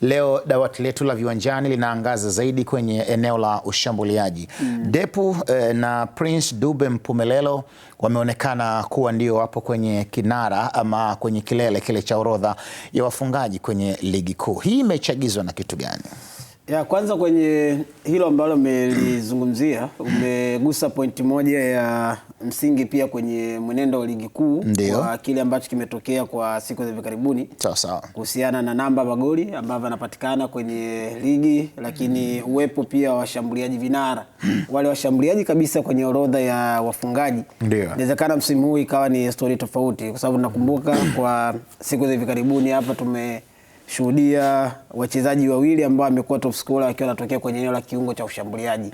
Leo dawati letu la viwanjani linaangaza zaidi kwenye eneo la ushambuliaji. Depu na Prince Dube Mpumelelo wameonekana kuwa ndio wapo kwenye kinara ama kwenye kilele kile cha orodha ya wafungaji kwenye ligi kuu. Hii imechagizwa na kitu gani? Ya kwanza kwenye hilo ambalo umelizungumzia, umegusa pointi moja ya msingi pia kwenye mwenendo wa ligi kuu kwa kile ambacho kimetokea kwa siku za hivi karibuni. Sawa. Kuhusiana na namba magoli ambavyo yanapatikana kwenye ligi, lakini uwepo pia wa washambuliaji vinara. Wale washambuliaji kabisa kwenye orodha ya wafungaji. Inawezekana msimu huu ikawa ni story tofauti, kwa sababu nakumbuka kwa siku za hivi karibuni hapa tumeshuhudia wachezaji wawili ambao wamekuwa top scorer wakiwa wanatokea kwenye eneo la kiungo cha ushambuliaji.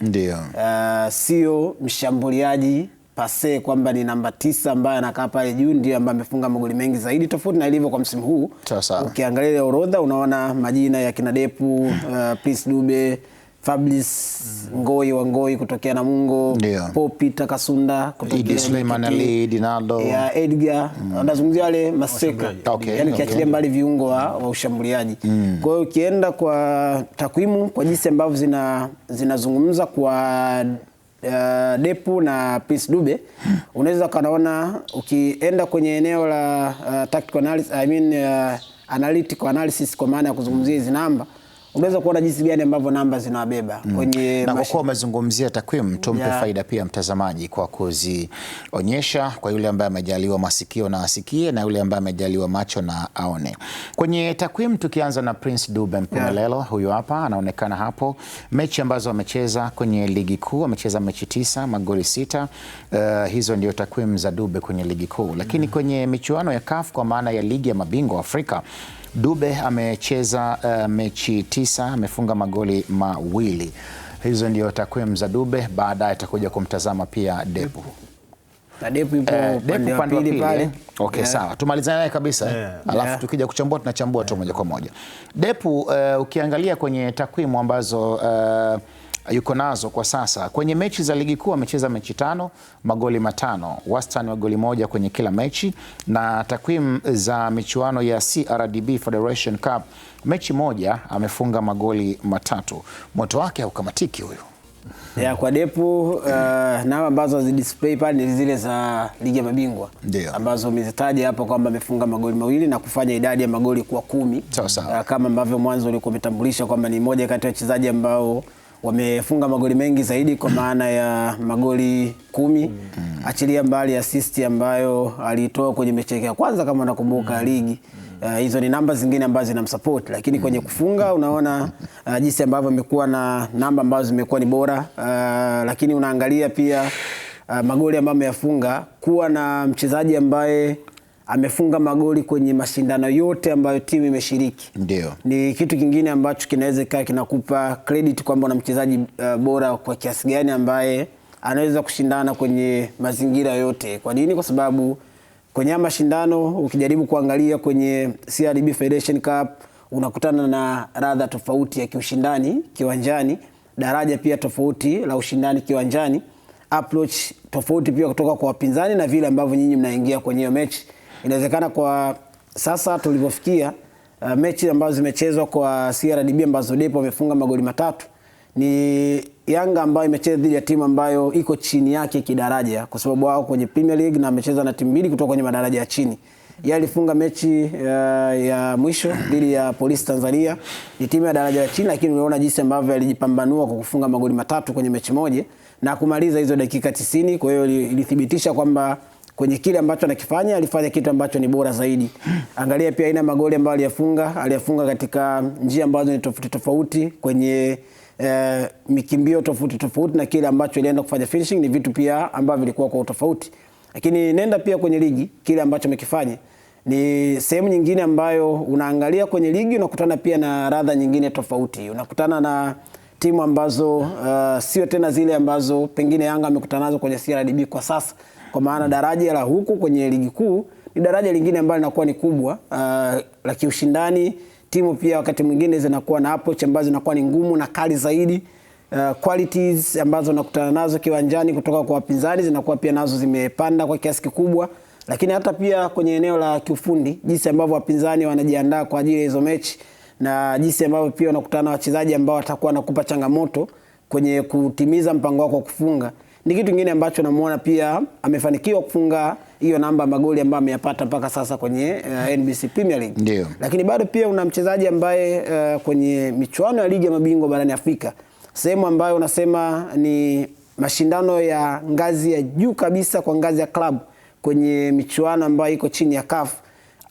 Sio mshambuliaji pase kwamba ni namba 9 ambaye anakaa pale juu ndiye ambaye amefunga magoli mengi zaidi, tofauti na ilivyo kwa msimu huu. Ukiangalia orodha unaona majina ya kina Depu, Prince Dube, Fabrice Ngoi wa Ngoi kutokea Namungo, Paul Peter Kasunda kutokea Suleiman Ali, Dinaldo, ya Edgar, anazungumzia wale maseka. Yani kiachilia mbali viungo wa ushambuliaji. Kwa hiyo ukienda kwa takwimu kwa jinsi ambavyo zinazungumza kwa Depu na Prince Dube, unaweza kanaona ukienda kwenye eneo la tactical analysis, analytical analysis, kwa maana ya kuzungumzia hizi namba, unaweza kuona jinsi gani ambavyo namba zinawabeba kwenye na kwa umezungumzia takwimu, tumpe faida pia mtazamaji kwa kuzionyesha kwa yule ambaye amejaliwa masikio na asikie na yule ambaye amejaliwa macho na aone. Kwenye takwimu tukianza na Prince Dube Mpumelelo, huyu hapa anaonekana hapo. Mechi ambazo amecheza kwenye ligi kuu, amecheza mechi 9, magoli 6. Hizo ndio takwimu za Dube kwenye ligi kuu. Lakini kwenye michuano ya CAF kwa maana ya ligi ya mabingwa Afrika, Dube amecheza mechi 9, amefunga magoli 2. Hizo ndio takwimu za Dube. Baadaye atakuja kumtazama pia Depu. Na Depu ipo pande wa pili pale. Okay, sawa. Tumalizane naye kabisa. Alafu tukija kuchambua tunachambua tu moja kwa moja. Depu ukiangalia kwenye takwimu ambazo yuko nazo kwa sasa, kwenye mechi za ligi kuu amecheza mechi 5, magoli 5, wastani wa goli 1 kwenye kila mechi, na takwimu za michuano ya CRDB Federation Cup, mechi 1 amefunga magoli 3. Moto wake haukamatiki huyo. Kwa Depu namba ambazo zidisplay pale ni zile za ligi ya mabingwa ambazo umezitaja hapo kwamba amefunga magoli 2 na kufanya idadi ya magoli kuwa 10. Kama ambavyo mwanzo ulikuwa umetambulisha kwamba ni moja kati ya wachezaji ambao wamefunga magoli mengi zaidi kwa maana ya magoli 10. Achilia mbali assist ambayo alitoa kwenye mechi ya kwanza kama unakumbuka ligi. Hizo ni namba zingine ambazo zinamsupport, lakini kwenye kufunga unaona jinsi ambavyo amekuwa na namba ambazo zimekuwa ni bora. Lakini unaangalia pia magoli ambayo ameyafunga, kuwa na mchezaji ambaye amefunga magoli kwenye mashindano yote ambayo timu imeshiriki. Ni kitu kingine ambacho kinaweza kinakupa credit kwamba una mchezaji bora kwa kiasi gani ambaye anaweza kushindana kwenye mazingira yote. Kwa nini? Kwa sababu kwenye mashindano ukijaribu kuangalia kwenye CRDB Federation Cup unakutana na radha tofauti ya kiushindani kiwanjani, daraja pia tofauti la ushindani kiwanjani, approach tofauti pia kutoka kwa wapinzani na vile ambavyo nyinyi mnaingia kwenye hiyo mechi. Inawezekana kwa sasa tulivyofikia, mechi ambazo zimechezwa kwa CRDB ambazo Depu amefunga magoli 3 ni Yanga ambayo imecheza dhidi ya timu ambayo iko chini yake kidaraja, kwa sababu wao kwenye Premier League na amecheza na timu mbili kutoka kwenye madaraja ya chini. Yeye alifunga mechi ya mwisho dhidi ya Police Tanzania, ni timu ya daraja la chini, lakini unaona jinsi ambavyo alijipambanua kwa kufunga magoli 3 kwenye mechi moja na kumaliza hizo dakika 90. Kwa hiyo ilithibitisha kwamba kwenye kile ambacho anakifanya alifanya kitu ambacho ni bora zaidi. Angalia pia aina magoli ambayo aliyafunga katika njia ambazo ni tofauti kwenye mikimbio tofauti na kile ambacho ilienda kufanya finishing ni vitu pia ambavyo vilikuwa kwa tofauti. Lakini nenda pia kwenye ligi, kile ambacho amekifanya ni sehemu nyingine ambayo unaangalia kwenye ligi unakutana pia na radha nyingine tofauti. Unakutana na timu ambazo sio tena zile ambazo pengine Yanga amekutana nazo kwenye CRDB kwa sasa, kwa maana daraja la huku kwenye ligi kuu ni daraja lingine ambalo linakuwa ni kubwa la kiushindani. Timu pia wakati mwingine zinakuwa na approach ambazo zinakuwa ni ngumu na kali zaidi. Qualities ambazo nakutana nazo kiwanjani kutoka kwa wapinzani zinakuwa pia nazo zimepanda kwa kiasi kikubwa. Lakini hata pia kwenye eneo la kiufundi, jinsi ambavyo wapinzani wanajiandaa kwa ajili ya hizo mechi na jinsi ambavyo pia unakutana na wachezaji ambao watakuwa nakupa changamoto kwenye kutimiza mpango wako wa kufunga, ni kitu kingine ambacho namuona pia amefanikiwa kufunga hiyo namba magoli ambayo ameyapata mpaka sasa kwenye NBC Premier League. Ndiyo. Lakini bado pia una mchezaji ambaye kwenye michuano ya ligi ya mabingwa barani Afrika, sehemu ambayo unasema ni mashindano ya ngazi ya juu kabisa kwa ngazi ya klabu, kwenye michuano ambayo iko chini ya CAF,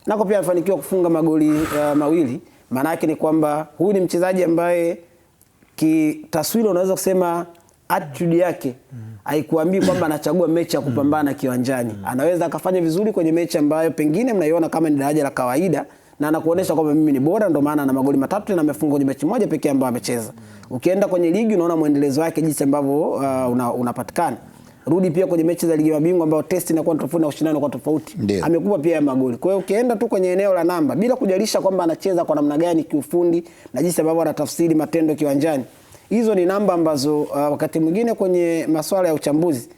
nako pia amefanikiwa kufunga magoli mawili. Maana yake ni kwamba huyu ni mchezaji ambaye kitaswira unaweza kusema attitude yake haikuambii kwamba anachagua mechi ya kupambana kiwanjani. Anaweza akafanya vizuri kwenye mechi ambayo pengine mnaiona kama ni daraja la kawaida, na anakuonesha kwamba mimi ni bora, ndio maana ana magoli 3 na amefunga kwenye mechi moja pekee ambayo amecheza. Ukienda kwenye ligi unaona muendelezo wake jinsi ambavyo unapatikana. Rudi pia kwenye mechi za ligi ya mabingwa ambayo test inakuwa tofauti na ushindano kwa tofauti. Amekupa pia magoli. Kwa hiyo ukienda tu kwenye eneo la namba bila kujalisha kwamba anacheza kwa namna gani kiufundi na jinsi ambavyo anatafsiri matendo kiwanjani, hizo ni namba ambazo wakati mwingine kwenye masuala ya uchambuzi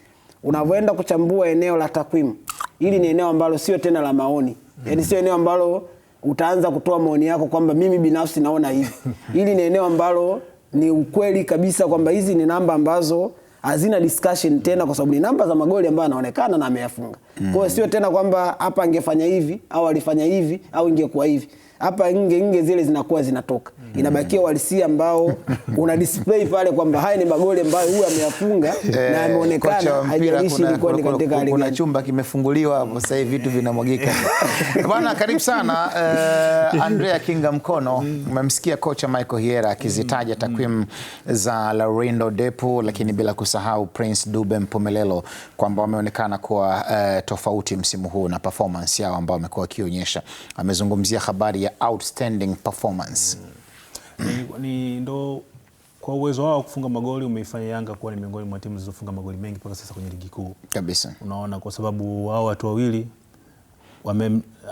unavyoenda kuchambua eneo la takwimu, hili ni eneo ambalo sio tena la maoni. Yaani sio eneo ambalo utaanza kutoa maoni yako kwamba mimi binafsi naona hivi. Hili ni eneo ambalo ni ukweli kabisa kwamba hizi ni namba ambazo hazina discussion tena, kwa sababu ni namba za magoli ambayo anaonekana na ameyafunga. Kwa hiyo sio tena kwamba hapa angefanya hivi au alifanya hivi au ingekuwa hivi. Hapa nge zile zinakuwa zinatoka. Inabakia uhalisia ambao una display pale kwamba haya ni magoli ambayo huyu ameyafunga na ameonekana, haijalishi ilikuwa ni katika hali gani. Kuna chumba kimefunguliwa sasa hivi vitu vinamwagika. Bwana, karibu sana Andrea Kinga Mkono. Umemsikia kocha Michael Hiera akizitaja takwimu za Laurindo Depu, lakini bila kusahau Prince Dube Mpumelelo kwamba wameonekana kuwa tofauti msimu huu na performance yao ambao wamekuwa wakionyesha. Amezungumzia habari ya outstanding performance. Ndo kwa uwezo wao kufunga magoli umeifanya Yanga kuwa ni miongoni mwa timu zilizofunga magoli mengi mpaka sasa kwenye ligi kuu. Kabisa. Unaona, kwa sababu hao watu wawili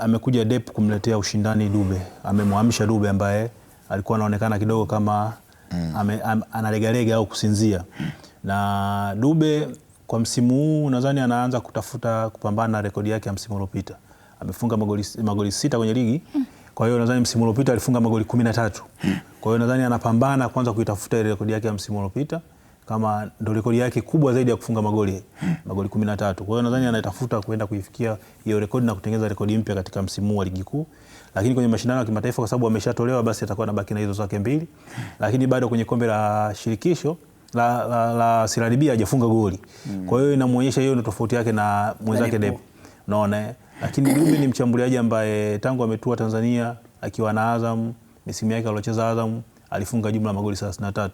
amekuja Depu kumletea ushindani Dube. Amemhamisha Dube ambaye alikuwa anaonekana kidogo kama analegalega au kusinzia. Na Dube kwa msimu huu nadhani anaanza kutafuta kupambana na rekodi yake ya msimu uliopita. Amefunga magoli 6 kwenye ligi. Kwa hiyo nadhani msimu uliopita alifunga magoli 13. Kwa hiyo nadhani anapambana kwanza kuitafuta ile rekodi yake ya msimu uliopita, kama ndio rekodi yake kubwa zaidi ya kufunga magoli 13. Kwa hiyo nadhani anatafuta kwenda kuifikia hiyo rekodi na kutengeneza rekodi mpya katika msimu wa ligi kuu. Lakini kwenye mashindano ya kimataifa kwa sababu ameshatolewa, basi atakuwa anabaki na hizo zake mbili. Lakini bado kwenye kombe la shirikisho la CRDB hajafunga goli. Kwa hiyo inamuonyesha hiyo ndio tofauti yake na mwenzake Depu. Unaona, lakini Dube ni mshambuliaji ambaye tangu ametua Tanzania akiwa na Azam, misimu yake aliocheza Azam alifunga jumla magoli 33.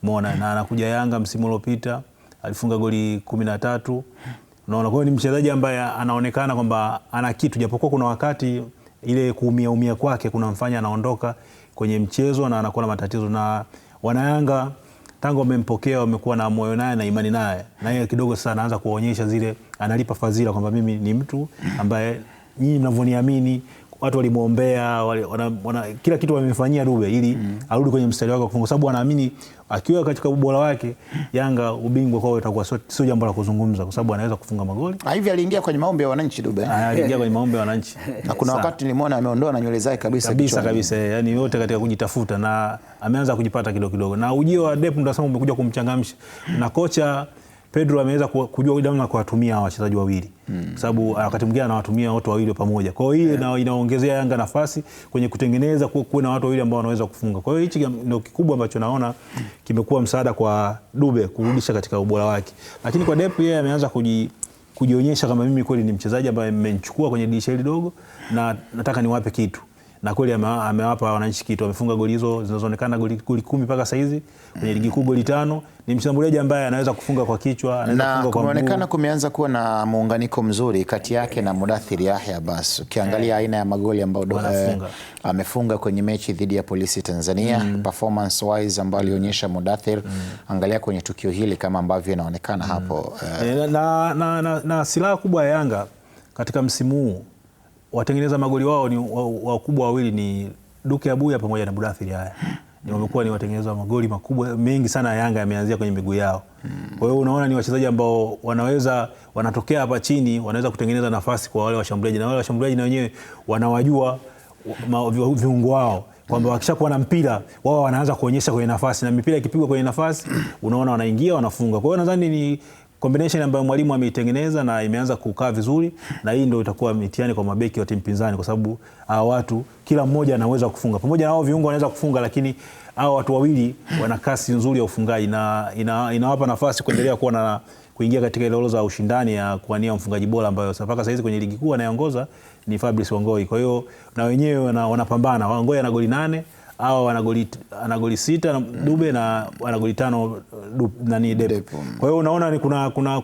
Umeona, na anakuja Yanga msimu uliopita alifunga goli 13. Unaona, kwa hiyo ni mchezaji ambaye anaonekana kwamba ana kitu, japokuwa kuna wakati ile kuumia kwake kunamfanya anaondoka kwenye mchezo na anakuwa na matatizo, na wanayanga tangu wamempokea wamekuwa na moyo naye na imani naye, na yeye kidogo sasa anaanza kuonyesha zile, analipa fadhila kwamba mimi ni mtu ambaye nyinyi mnavyoniamini. Watu walimuombea, kila kitu wamemfanyia Dube ili arudi kwenye mstari wake wa kufunga, sababu anaamini akiwa katika ubora wake Yanga ubingwa kwao itakuwa sio jambo la kuzungumza, kwa sababu anaweza kufunga magoli. Hivi aliingia kwenye maombi ya wananchi Dube. Aliingia kwenye maombi ya wananchi. Na kuna wakati nilimwona ameondoa na nywele zake kabisa, yani yote katika kujitafuta, na ameanza kujipata kidogo kidogo. Na ujio wa Depu ndio umekuja kumchangamsha. Na kocha Pedro ameweza kujua namna kuwatumia wachezaji wawili. Sababu wakati mwingine anawatumia watu wawili pamoja. Kwa hiyo inaongezea Yanga nafasi kwenye kutengeneza kuwa na watu wawili ambao wanaweza kufunga. Kwa hiyo hichi ndio kikubwa ambacho naona kimekuwa msaada kwa Dube kurudisha katika ubora wake. Lakini kwa Depu yeye ameanza kujionyesha kama mimi kweli ni mchezaji ambaye mmenichukua kwenye dirisha hili dogo na nataka niwape kitu. Na kweli amewapa wananchi kitu. Amefunga goli hizo zinazoonekana goli 10 mpaka sasa hizi. Kwenye ligi kuu goli 5. Ni mshambuliaji ambaye anaweza kufunga kwa kichwa, anaweza kufunga kwa mguu. Na kumeonekana kumeanza kuwa na muunganiko mzuri kati yake na Mudathir Yahya Bas. Ukiangalia aina ya magoli ambayo amefunga kwenye mechi dhidi ya Polisi Tanzania, performance wise ambayo alionyesha Mudathir, angalia kwenye tukio hili kama ambavyo inaonekana hapo. Na silaha kubwa ya Yanga katika msimu huu, watengeneza magoli wao ni wakubwa wawili, ni Duke Abuya pamoja na Mudathir Yahya. Ni wamekuwa ni watengeneza magoli makubwa mengi sana ya Yanga yameanzia kwenye miguu yao. Kwa hiyo unaona ni wachezaji ambao wanatokea hapa chini, wanaweza kutengeneza nafasi kwa wale washambuliaji, na wale washambuliaji na wenyewe wanawajua viungo wao. kwamba wakishakuwa na mpira wao wanaanza kuonyesha kwenye nafasi, na mipira ikipigwa kwenye nafasi unaona wanaingia wanafunga. Kwa hiyo nadhani ni combination ambayo mwalimu ameitengeneza na imeanza kukaa vizuri, na hii ndio itakuwa mitihani kwa mabeki wa timu pinzani, kwa sababu hao watu kila mmoja anaweza kufunga. Pamoja na hao viungo wanaweza kufunga, lakini hao watu wawili wana kasi nzuri ya ufungaji na inawapa nafasi kuendelea kuwa na kuingia katika ile orodha ya ushindani ya kuwania mfungaji bora, ambayo mpaka sasa hizi kwenye ligi kuu anayeongoza ni Fabrice Wangoi. Kwa hiyo na wenyewe wanapambana. Wangoi ana goli 8, au ana goli 6 Dube, na ana goli 5 Depo. Kwa hiyo unaona ni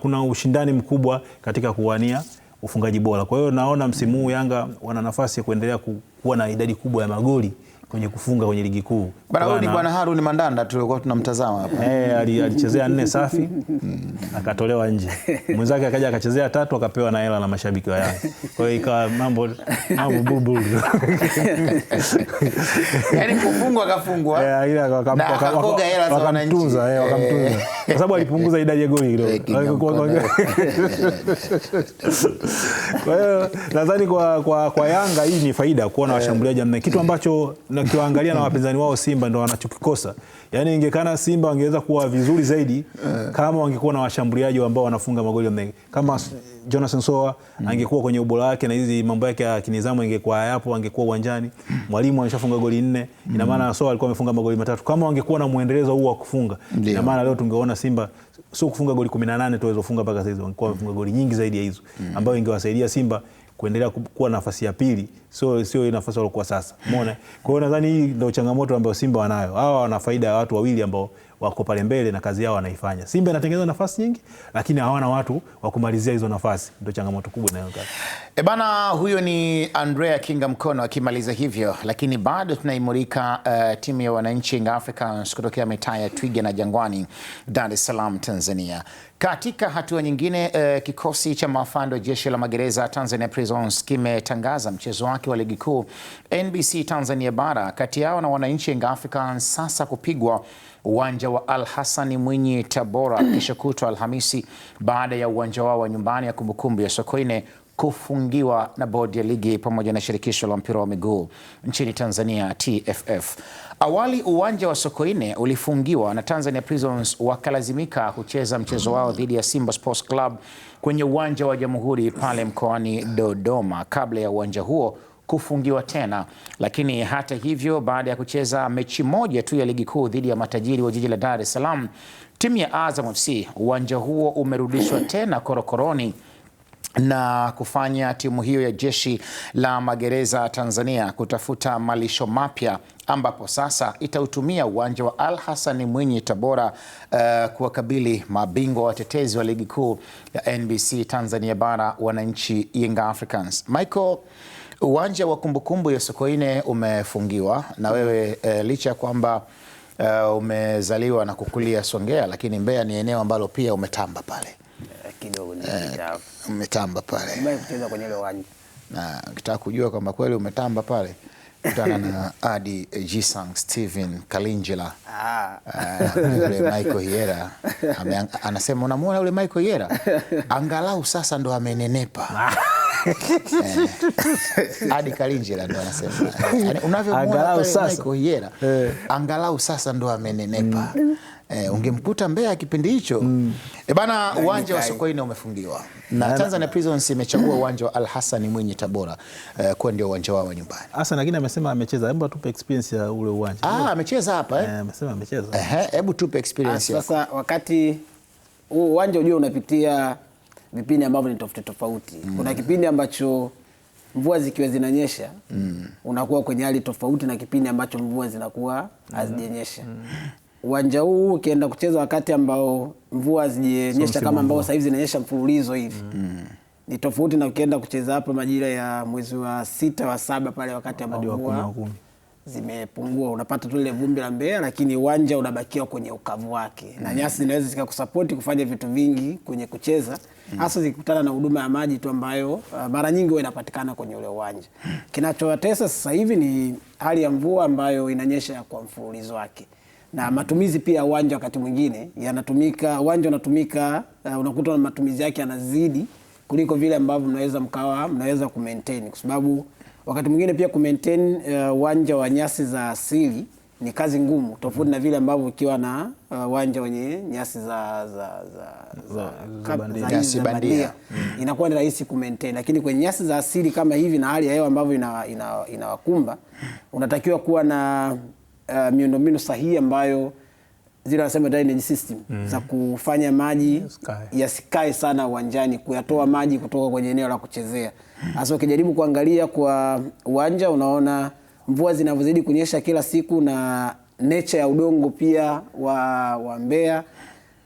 kuna ushindani mkubwa katika kuwania ufungaji bora. Kwa hiyo naona msimu huu Yanga wana nafasi ya kuendelea kuwa na idadi kubwa ya magoli kwenye kufunga kwenye ligi kuu. Bwana Harun Mandanda tulikuwa tunamtazama hapa. Alichezea 4 safi akatolewa nje. Mwenzake akaja akachezea 3 akapewa na hela na mashabiki wa Yanga. Kwa hiyo ikawa mambo bulbul. Yaani kufungwa akafungwa. Wakakoga hela za wananchi. Wakamtunza. Kwa sababu alipunguza idadi ya goli kidogo. Kwa hiyo nadhani kwa Yanga hii ni faida kuona washambuliaji namna, kitu ambacho na kiwaangalia na wapinzani wao Simba ndio wanachokikosa. Yaani ingekana Simba wangeweza kuwa vizuri zaidi kama wangekuwa na washambuliaji ambao wanafunga magoli mengi. Kama Jonathan Soa angekuwa kwenye ubora wake na hizi mambo yake ya kinizamu ingekuwa hapo, angekuwa uwanjani. Mwalimu alishafunga goli 4, ina maana Soa alikuwa amefunga magoli 3. Kama wangekuwa na muendelezo huu wa kufunga, ina maana leo tungeona Simba sio kufunga goli 18 tu walizofunga mpaka sasa hizo, wangekuwa wamefunga goli nyingi zaidi ya hizo, ambayo ingewasaidia Simba kuendelea kuwa nafasi ya pili, sio nafasi walikuwa sasa. Umeona? Kwa hiyo nadhani hii ndio changamoto ambayo Simba wanayo. Hawa wana faida ya watu wawili ambao wako pale mbele na kazi yao wanaifanya. Simba inatengeneza nafasi nyingi, lakini hawana watu wa kumalizia hizo nafasi. Ndio changamoto kubwa inayokuwa. Bana, huyo ni Andrea Kinga Mkono akimaliza hivyo, lakini bado tunaimulika timu ya wananchi Young Africans kutokea mitaa ya Twiga na Jangwani, Dar es Salaam, Tanzania. Katika hatua nyingine, kikosi cha maafando jeshi la magereza Tanzania Prisons kimetangaza mchezo wake wa ligi kuu NBC Tanzania Bara kati yao na wananchi Young Africans sasa kupigwa uwanja wa Al Hassan Mwinyi Tabora kesho kutwa Alhamisi, baada ya uwanja wao wa nyumbani ya Kumbukumbu ya Sokoine kufungiwa na bodi ya ligi pamoja na shirikisho la mpira wa miguu nchini Tanzania TFF. Awali uwanja wa Sokoine ulifungiwa na Tanzania Prisons wakalazimika kucheza mchezo wao dhidi ya Simba Sports Club kwenye uwanja wa Jamhuri pale mkoani Dodoma kabla ya uwanja huo kufungiwa tena. Lakini hata hivyo, baada ya kucheza mechi moja tu ya ligi kuu dhidi ya matajiri wa jiji la Dar es Salaam, timu ya Azam FC, uwanja huo umerudishwa tena korokoroni na kufanya timu hiyo ya jeshi la magereza Tanzania kutafuta malisho mapya, ambapo sasa itautumia uwanja wa Al Hassan Mwinyi Tabora kuwakabili mabingwa watetezi wa ligi kuu ya NBC Tanzania Bara, wananchi Young Africans. Michael, uwanja wa Kumbukumbu ya Sokoine umefungiwa na wewe licha kwamba umezaliwa na kukulia Songea, lakini Mbeya ni eneo ambalo pia umetamba pale. Kidogo ni umetamba pale. Kucheza kwenye ile uwanja. Na ukitaka kujua kwamba kweli umetamba pale, kutana na Adi Jisang Steven Kalinjila. Ule Michael Hiera anasema unamuona ule Michael Hiera angalau sasa ndo amenenepa. Adi Kalinjila ndo anasema unavyomuona Michael Hiera angalau sasa ndo amenenepa. Ungemkuta Mbeya kipindi hicho. Bana, uwanja wa Sokoine umefungiwa na Tanzania Prisons imechagua uwanja wa Al Hassan Mwinyi Tabora kwa ndio uwanja wao nyumbani. Hassan lakini amesema amecheza, hebu tupe experience ya ule uwanja. Amecheza hapa amesema amecheza. Hebu tupe experience yako. Sasa wakati uwanja unajua unapitia vipindi ambavyo ni tofauti. Kuna kipindi ambacho mvua zikiwa zinanyesha unakuwa kwenye hali tofauti na kipindi ambacho mvua zinakuwa hazijanyesha. Uwanja huu ukienda kucheza wakati ambao mvua hazijenyesha kama ambao sasa hivi zinanyesha mfululizo hivi. Ni tofauti na ukienda kucheza hapa majira ya mwezi wa 6 wa 7 pale wakati ambao mvua zimepungua, unapata tu ile vumbi la Mbeya, lakini uwanja unabakia kwenye ukavu wake. Na nyasi zinaweza zikakusupport kufanya vitu vingi kwenye kucheza, hasa zikikutana na huduma ya maji tu ambayo mara nyingi huwa inapatikana kwenye ule uwanja. Kinachowatesa sasa hivi ni hali ya mvua ambayo inanyesha kwa mfululizo wake. Na matumizi pia uwanja wakati mwingine yanatumika, uwanja unatumika, unakuta na matumizi yake yanazidi kuliko vile ambavyo mnaweza ku maintain, kwa sababu wakati mwingine pia ku-maintain uwanja wa nyasi za asili ni kazi ngumu, tofauti na vile ambavyo ukiwa na uwanja wenye nyasi za bandia inakuwa ni rahisi ku-maintain. Lakini kwenye nyasi za asili kama hivi na hali ya hewa ambavyo inawakumba, unatakiwa kuwa na miundombinu sahihi ambayo zile wanasema drainage system za kufanya maji yasikae sana uwanjani, kuyatoa maji kutoka kwenye eneo la kuchezea. Hasa ukijaribu kuangalia kwa uwanja, unaona mvua zinavyozidi kunyesha kila siku na nature ya udongo pia wa Mbeya,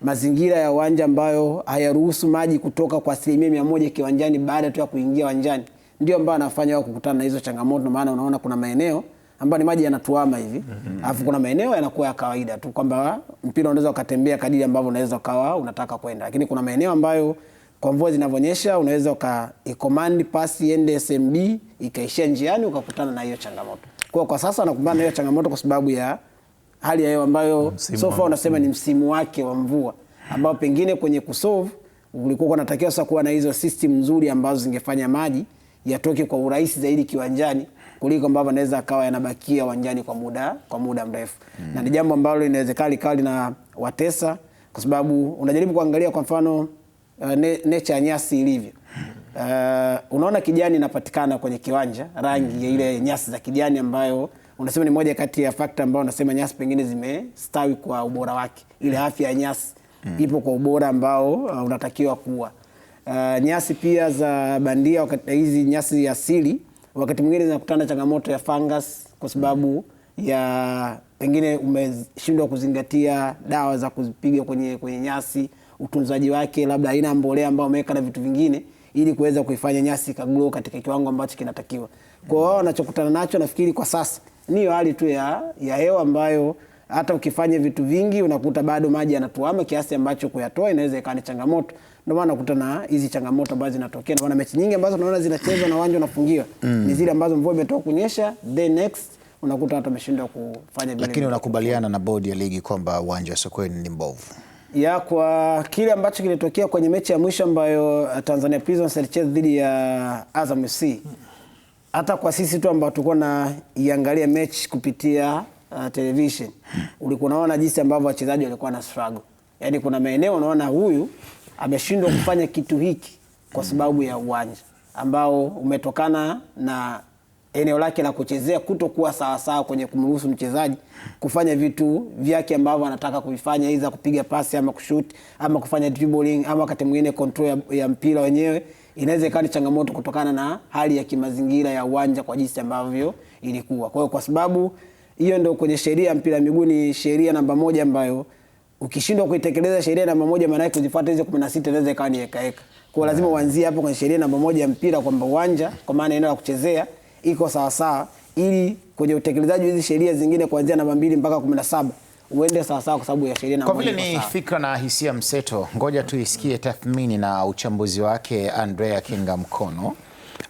mazingira ya uwanja ambayo hayaruhusu maji kutoka kwa 100% kiwanjani baada tu ya kuingia uwanjani, ndio ambayo anafanya wao kukutana na hizo changamoto. Maana unaona kuna maeneo ambayo ni maji yanatuama hivi, alafu kuna maeneo yanakuwa ya kawaida tu kwamba mpira unaweza ukatembea kadiri ambavyo unaweza ukawa unataka kwenda, lakini kuna maeneo ambayo kwa mvua zinavyonyesha unaweza command pass iende SMB ikaishia njiani ukakutana na hiyo changamoto. Kwa sasa wanakumbana na hiyo changamoto kwa sababu ya hali ya hewa ambayo so far unasema ni msimu wake wa mvua, ambao pengine kwenye kusolve ulikuwa unatakiwa sasa kuwa na hizo system nzuri ambazo zingefanya maji yatoke kwa urahisi zaidi kiwanjani kuliko ambavyo anaweza akawa yanabakia uwanjani kwa muda mrefu. Na ni jambo ambalo inawezekana likali na watesa, kwa sababu unajaribu kuangalia kwa mfano nature ya nyasi ilivyo. Unaona kijani inapatikana kwenye kiwanja, rangi ya ile nyasi za kijani ambayo unasema ni moja kati ya factor ambayo unasema nyasi pengine zimestawi kwa ubora wake. Ile afya ya nyasi ipo kwa ubora ambao unatakiwa kuwa. Nyasi pia za bandia, wakati hizi nyasi asili wakati mwingine zinakutana changamoto ya fungus kwa sababu ya pengine umeshindwa kuzingatia dawa za kuzipiga kwenye nyasi, utunzaji wake, labda aina mbolea ambayo umeweka na vitu vingine ili kuweza kuifanya nyasi kagrow katika kiwango ambacho kinatakiwa. Kwa wao wanachokutana nacho nafikiri kwa sasa ni hali tu ya hewa ambayo hata ukifanya vitu vingi unakuta bado maji yanatuama kiasi ambacho kuyatoa inaweza ikawa ni changamoto. Ndio maana unakuta na hizi changamoto ambazo zinatokea. Ndio maana mechi nyingi ambazo tunaona zinachezwa na uwanja unafungiwa ni zile ambazo mvua imetoka kunyesha, then next unakuta watu wameshindwa kufanya vile. Lakini unakubaliana na bodi ya ligi kwamba uwanja wa Sokoine ni mbovu? Ya, kwa kile ambacho kilitokea kwenye mechi ya mwisho ambayo Tanzania Prisons ilicheza dhidi ya Azam FC, hata kwa sisi tu ambao tulikuwa na iangalia mechi kupitia television, ulikuwa unaona jinsi ambavyo wachezaji walikuwa na struggle. Yaani kuna maeneo unaona huyu ameshindwa kufanya kitu hiki kwa sababu ya uwanja ambao umetokana na eneo lake la kuchezea kutokuwa sawa sawa kwenye kumruhusu mchezaji kufanya vitu vyake ambavyo anataka kuvifanya, aidha kupiga pasi ama kushoot ama kufanya dribbling ama wakati mwingine control ya mpira wenyewe. Inaweza ikawa ni changamoto kutokana na hali ya kimazingira ya uwanja kwa jinsi ambavyo ilikuwa. Kwa hiyo kwa sababu hiyo ndio kwenye sheria ya mpira miguu ni sheria namba 1 ambayo ukishindwa kuitekeleza sheria namba 1 maana yake kuzifuata hizo 16 inaweza ikawa ni heka. Kwa lazima uanzie hapo kwenye sheria namba 1 ya mpira kwamba uwanja kwa maana eneo la kuchezea iko sawa sawa, ili kwenye utekelezaji hizi sheria zingine kuanzia namba 2 mpaka 17 uende sawa sawa kwa sababu ya sheria namba 1. Kwa vile ni fikra na hisia mseto, ngoja tuisikie tathmini na uchambuzi wake Andrea Kingamkono.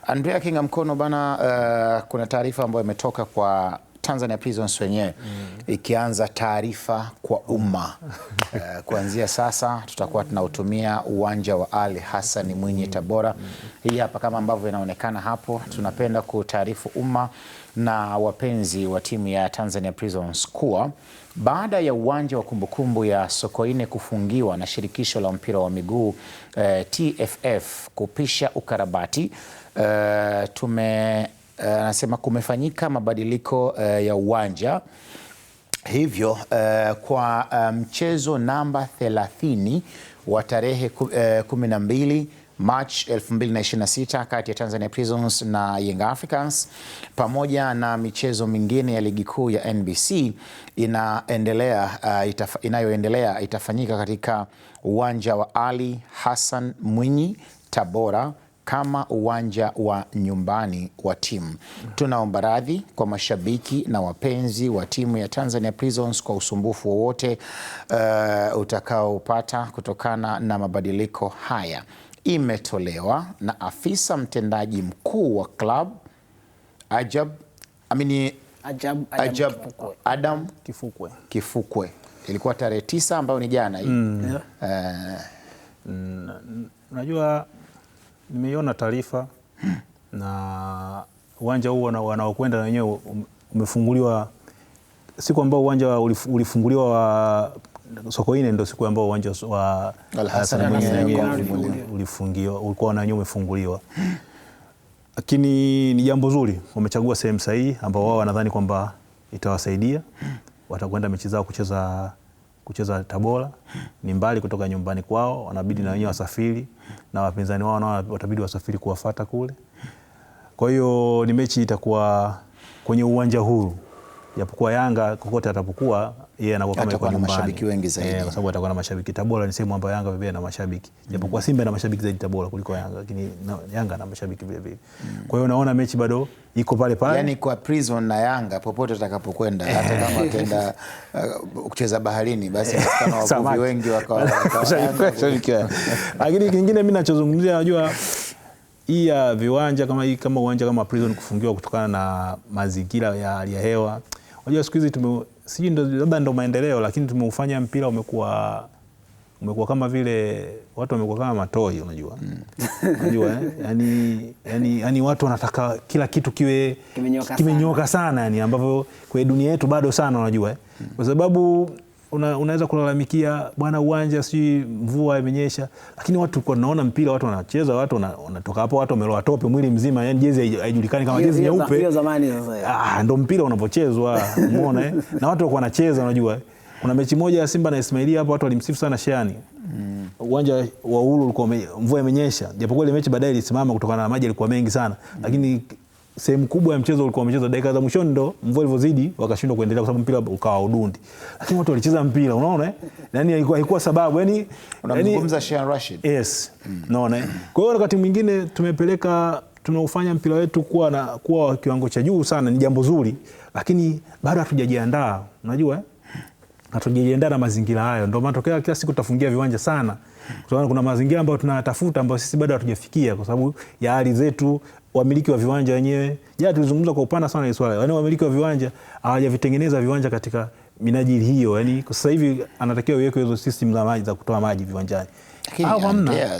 Andrea Kingamkono bana, kuna taarifa ambayo imetoka kwa Tanzania Prisons wenyewe ikianza taarifa kwa umma. Kuanzia sasa tutakuwa tunautumia uwanja wa Ali Hassan Mwinyi Tabora. Hii hapa kama ambavyo inaonekana hapo, tunapenda kutaarifu umma na wapenzi wa timu ya Tanzania Prisons kuwa baada ya uwanja wa kumbukumbu ya Sokoine kufungiwa na shirikisho la mpira wa miguu TFF kupisha ukarabati, anasema kumefanyika mabadiliko ya uwanja. Hivyo kwa mchezo namba 30 wa tarehe 12 March 2026 kati ya Tanzania Prisons na Young Africans pamoja na michezo mingine ya ligi kuu ya NBC inayoendelea itafanyika katika uwanja wa Ali Hassan Mwinyi Tabora kama uwanja wa nyumbani wa timu. Tunaomba radhi kwa mashabiki na wapenzi wa timu ya Tanzania Prisons kwa usumbufu wowote utakaopata kutokana na mabadiliko haya. Imetolewa na afisa mtendaji mkuu wa club Adam Kifukwe. Ilikuwa tarehe 9 ambayo ni jana hii. Unajua nimeiona taarifa na uwanja huu wanaokwenda na wenyewe umefunguliwa siku ambao uwanja ulifunguliwa wa Sokoine, ndio siku ambao uwanja wa Al-Hassan ulifungiwa, ulikuwa na wenyewe umefunguliwa. Lakini ni jambo zuri, wamechagua sehemu sahihi ambao wao wanadhani kwamba itawasaidia. Watakwenda mechi zao kucheza Tabora, ni mbali kutoka nyumbani kwao, wanabidi na wenyewe wasafiri na wapinzani wao nao watabidi wasafiri kuwafuata kule. Kwa hiyo ni mechi itakuwa kwenye uwanja huru. Japokuwa Yanga kokote atapokuwa yeye anakuwa kama yuko nyumbani. Mashabiki wengi zaidi. Kwa sababu atakuwa na mashabiki. Tabora ni sehemu ambayo Yanga vile na mashabiki. Japokuwa Simba na mashabiki zaidi Tabora kuliko Yanga, lakini Yanga na mashabiki vile vile. Kwa hiyo naona mechi bado iko pale pale. Yaani kwa Prison na Yanga popote utakapokwenda, hata kama ukienda kucheza baharini, basi kama wavuvi wengi wakawa. Lakini kingine mimi ninachozungumzia, unajua hii ya viwanja kama uwanja kama Prison kufungiwa kutokana na mazingira ya hali ya hewa. Unajua siku hizi sijui labda ndo maendeleo, lakini tumeufanya mpira umekuwa kama vile watu wamekuwa kama matoi, unajua. Unajua yani watu wanataka kila kitu kiwe kimenyoka sana, yani ambavyo kwa dunia yetu bado sana, unajua. Kwa sababu unaweza kulalamikia bwana uwanja si mvua imenyesha, lakini watu kwa naona mpira watu wanacheza, watu wanatoka hapo, watu wameloa tope mwili mzima, yani jezi haijulikani kama jezi nyeupe. Hiyo zamani sasa. Ndio mpira unapochezwa, umeona na watu wako wanacheza, unajua. Kuna mechi moja ya Simba na Ismailia hapo watu walimsifu sana Sheani. Uwanja wa Uhuru ulikuwa mvua imenyesha. Japokuwa ile mechi baadaye ilisimama kutokana na maji yalikuwa mengi sana, lakini sehemu kubwa ya mchezo ulikuwa umechezwa dakika za mwisho, ndo mvua ilivyozidi wakashindwa kuendelea kwa sababu mpira ukawa udundi. Lakini watu walicheza mpira, unaona? Yaani haikuwa sababu, yani unamzungumza Sheikh Rashid. Yes. Unaona? Kwa hiyo wakati mwingine tunaufanya mpira wetu kuwa kiwango cha juu sana, ni jambo zuri, lakini bado hatujajiandaa, unajua? Hatujajiandaa na mazingira hayo. Ndio matokeo kila siku tutafungia viwanja sana. Kwa sababu kuna mazingira ambayo tunatafuta ambayo sisi bado hatujafikia kwa sababu ya hali zetu, wamiliki wa viwanja wenyewe. Jana tulizungumza kwa upana sana hili swala. Yaani wamiliki wa viwanja hawajavitengeneza viwanja katika minajili hiyo. Yaani kwa sasa hivi anatakiwa iwekwe hizo system za maji za kutoa maji viwanjani. Lakini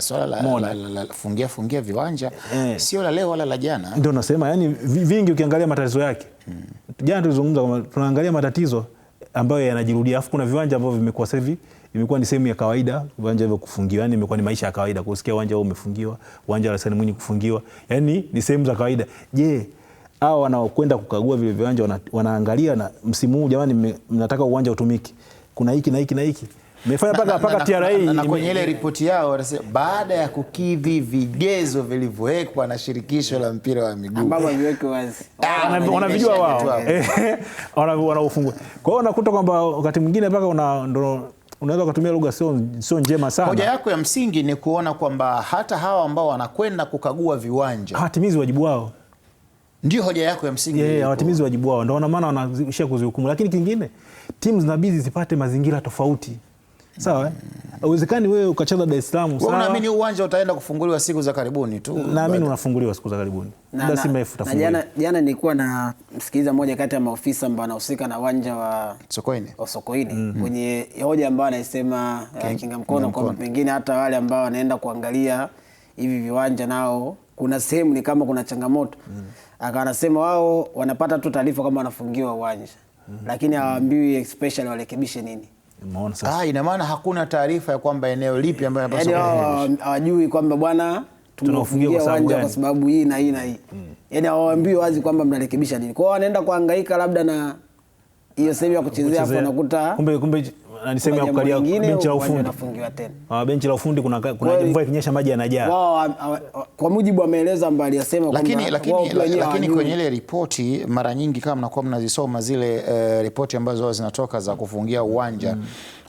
swala la fungia viwanja sio la leo wala la jana. Ndio nasema, yani vingi ukiangalia matatizo yake. Jana tulizungumza kwamba tunaangalia matatizo ambayo yanajirudia. Alafu kuna viwanja ambavyo vimekuwa sasa hivi imekuwa ni sehemu ya kawaida, viwanja hivyo kufungiwa, yani imekuwa ni maisha ya kawaida kusikia uwanja huu umefungiwa, uwanja wa Hassan Mwinyi kufungiwa, yani ni sehemu za kawaida. Je, hao wanaokwenda kukagua vile viwanja wanaangalia na msimu huu jamani mnataka uwanja utumike, kuna hiki na hiki na hiki, mmefanya paka TRA na kwenye ile ripoti yao wanasema baada ya kukidhi vigezo vilivyowekwa na shirikisho la mpira wa miguu ambao viweke wazi, wanavijua wao wanaufungua. Kwa hiyo unakuta kwamba wakati mwingine paka unaweza kutumia lugha sio njema sana. Hoja yako ya msingi ni kuona kwamba hata hawa ambao wanakwenda kukagua viwanja hawatimizi wajibu wao. Ndio hoja yako ya msingi. Hawatimizi wajibu wao, ndio maana wanaishia kuzihukumu. Lakini kingine, timu zinabidi zipate mazingira tofauti. Sawa? Uwezekani wewe ukacheza Dar es Salaam, sawa? Unaamini uwanja utaenda kufunguliwa siku za karibuni tu? Naamini unafunguliwa siku za karibuni. Muda si mrefu utafunguliwa. Jana nilikuwa na msikiliza mmoja kati ya maofisa ambao wanahusika na uwanja wa Sokoine. Kwenye hoja ambayo anasema kinga mkono kwamba pengine hata wale ambao wanaenda kuangalia hivi viwanja nao kuna sehemu ni kama kuna changamoto. Anasema wao wanapata tu taarifa kama wanafungiwa uwanja. Lakini hawaambiwi especially warekebishe nini. Ina maana hakuna taarifa ya kwamba eneo lipi ambayo yanapaswa kurekebishwa. Hawajui kwamba bwana tunafungia uwanja kwa sababu hii na hii na hii. Yaani hawaambiwi wazi kwamba mnarekebisha nini. Kwa hiyo wanaenda kuhangaika labda na hiyo sehemu ya kuchezea hapo unakuta kumbe ni sehemu ya kukalia benchi la ufundi. Benchi la ufundi kuna mvua ikinyesha maji yanajaa. Kwa mujibu wa maelezo ambayo aliyasema kwamba lakini kwenye ile ripoti mara nyingi kama mnakuwa mnazisoma zile ripoti ambazo zinatoka za kufungia uwanja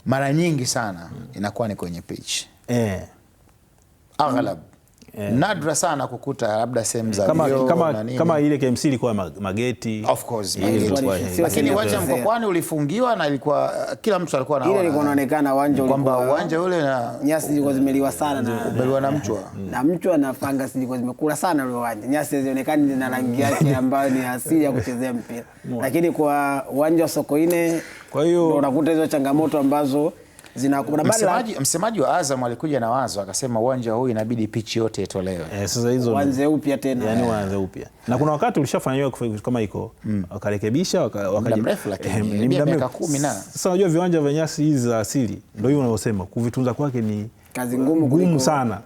mara nyingi sana inakuwa ni kwenye pitch. Aghlab. Nadra sana kukuta labda sehemu za kama ile KMC ilikuwa mageti. Of course. Lakini uwanja Mkwakwani ulifungiwa na ilikuwa kila mtu alikuwa anaona. Ile ilikuwa inaonekana uwanja kwamba uwanja ule na nyasi zilikuwa zimeliwa sana na mchwa. Na mchwa na fanga zilikuwa zimekula sana ule uwanja. Nyasi zionekana zina rangi yake ambayo ni asili ya kuchezea mpira. Lakini kwa uwanja wa Sokoine kwa hiyo unakuta hizo changamoto ambazo Msemaji wa Azam alikuja na wazo akasema uwanja huu inabidi pichi yote itolewe. Sasa hizo waanze upya tena. Yani waanze upya. Na kuna wakati ulishafanywa kama iko wakarekebisha wakaja mrefu, lakini ni miaka 10 na. Sasa unajua viwanja vya nyasi hizi za asili ndio hiyo unaosema kuvitunza kwake ni kazi ngumu sana.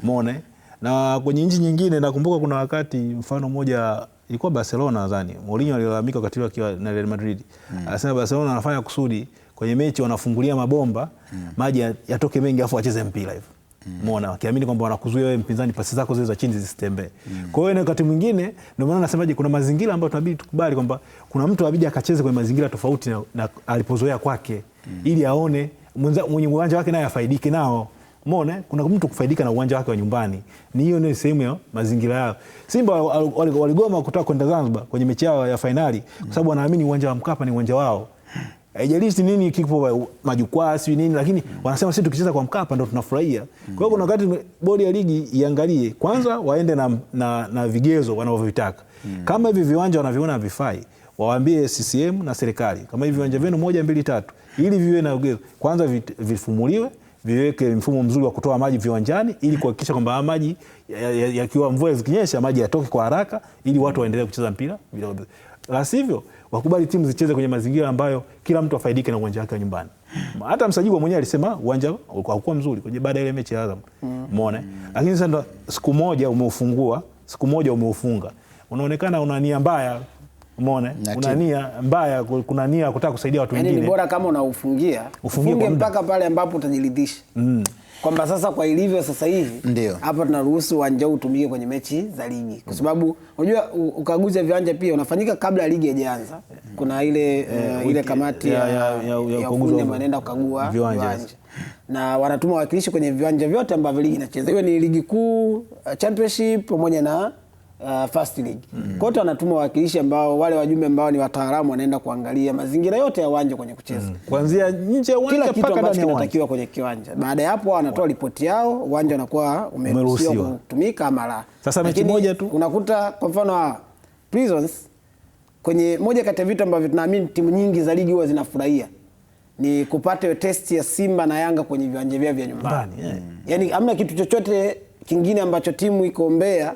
Umeona? Na kwenye nchi nyingine nakumbuka kuna wakati mfano mmoja ilikuwa Barcelona nadhani. Mourinho alilalamika wakati akiwa na Real Madrid. Anasema Barcelona anafanya kusudi kwenye mechi wanafungulia mabomba maji yatoke mengi afu wacheze mpira hivyo. Umeona, wakiamini kwamba wanakuzuia wewe mpinzani pasi zako zile za chini zisitembee. Kwa hiyo wakati mwingine ndio maana nasemaje kuna mazingira ambayo tunabidi tukubali kwamba kuna mtu abidi akacheze kwenye mazingira tofauti na alipozoea kwake ili aone mwenye uwanja wake naye afaidike nao. Umeona, kuna mtu kufaidika na uwanja wake wa nyumbani. Ni hiyo ni sehemu ya mazingira yao. Simba waligoma kutaka kwenda Zanzibar kwenye mechi yao ya finali kwa sababu wanaamini uwanja wa Mkapa ni uwanja wao. Haijalishi nini kipo majukwaa si nini, lakini wanasema sisi tukicheza kwa Mkapa ndo tunafurahia. Kwa hiyo kuna wakati bodi ya ligi iangalie kwanza, waende na vigezo wanavyovitaka. Kama hivi viwanja wanaviona havifai, waambie CCM na serikali kama hivi viwanja vyenu 1 2 3 ili viwe na vigezo kwanza, vifumuliwe, viweke mfumo mzuri wa kutoa maji viwanjani ili kuhakikisha kwamba maji yakiwa mvua zikinyesha maji yatoke kwa haraka ili watu waendelee kucheza mpira. La sivyo wakubali timu zicheze kwenye mazingira ambayo kila mtu afaidike na uwanja wake wa nyumbani. Hata Msajigwa mwenyewe alisema uwanja haukuwa mzuri kwenye baada ya ile mechi ya Azam. Umeona? Lakini sasa siku moja umeufungua, siku moja umeufunga. Unaonekana una nia mbaya. Umeona? Una nia mbaya, kuna nia kutaka kusaidia watu wengine. Yaani ni bora kama unaufungie, ufunge mpaka pale ambapo utajiridhisha. Kwamba sasa kwa ilivyo sasa hivi hapa tunaruhusu uwanja utumike kwenye mechi za ligi. Kwa sababu unajua ukaguzi wa viwanja pia unafanyika kabla ya ligi haijaanza. Kuna ile kamati ya ukaguzi wanaenda kukagua viwanja. Na wanatuma wawakilishi kwenye viwanja vyote ambavyo ligi inacheza. Hiyo ni ligi kuu, championship pamoja na first league. Kote wanatuma wawakilishi ambao wale wajumbe ambao ni wataalamu wanaenda kuangalia mazingira yote ya uwanja kwenye kucheza. Kuanzia nje ya uwanja mpaka ndani ya uwanja. Kinatakiwa kwenye kiwanja. Baada ya hapo wanatoa ripoti yao, uwanja unakuwa umeruhusiwa kutumika ama la. Sasa mechi moja tu unakuta kwa mfano Prisons kwenye moja kati ya vitu ambavyo tunaamini timu nyingi za ligi huwa zinafurahia ni kupata test ya Simba na Yanga kwenye viwanja vyao vya nyumbani. Yaani hamna kitu chochote kingine ambacho timu iko Mbeya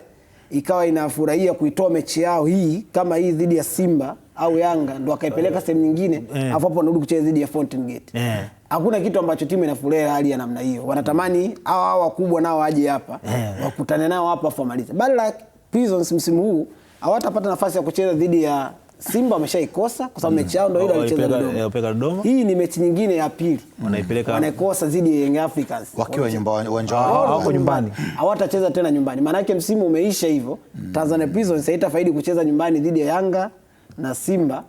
ikawa inafurahia kuitoa mechi yao hii kama hii dhidi ya Simba au Yanga ndo akaipeleka sehemu nyingine afu hapo anarudi kucheza dhidi ya Fountain Gate. Hakuna kitu ambacho timu inafurahia hali ya namna hiyo. Wanatamani hao wakubwa nao waje hapa wakutane nao hapa afu wamalize. Bali Prisons msimu huu hawatapata nafasi ya kucheza dhidi ya Simba, wameshaikosa kwa sababu mechi yao ndio ile walicheza Dodoma. Hii ni mechi nyingine ya pili. Wanaikosa dhidi ya Young Africans. Wakiwa nyumbani, uwanja wao wako nyumbani. Hawatacheza tena nyumbani. Maana yake msimu umeisha hivyo. Tanzania Prisons haitafaidi kucheza nyumbani dhidi ya Yanga na Simba.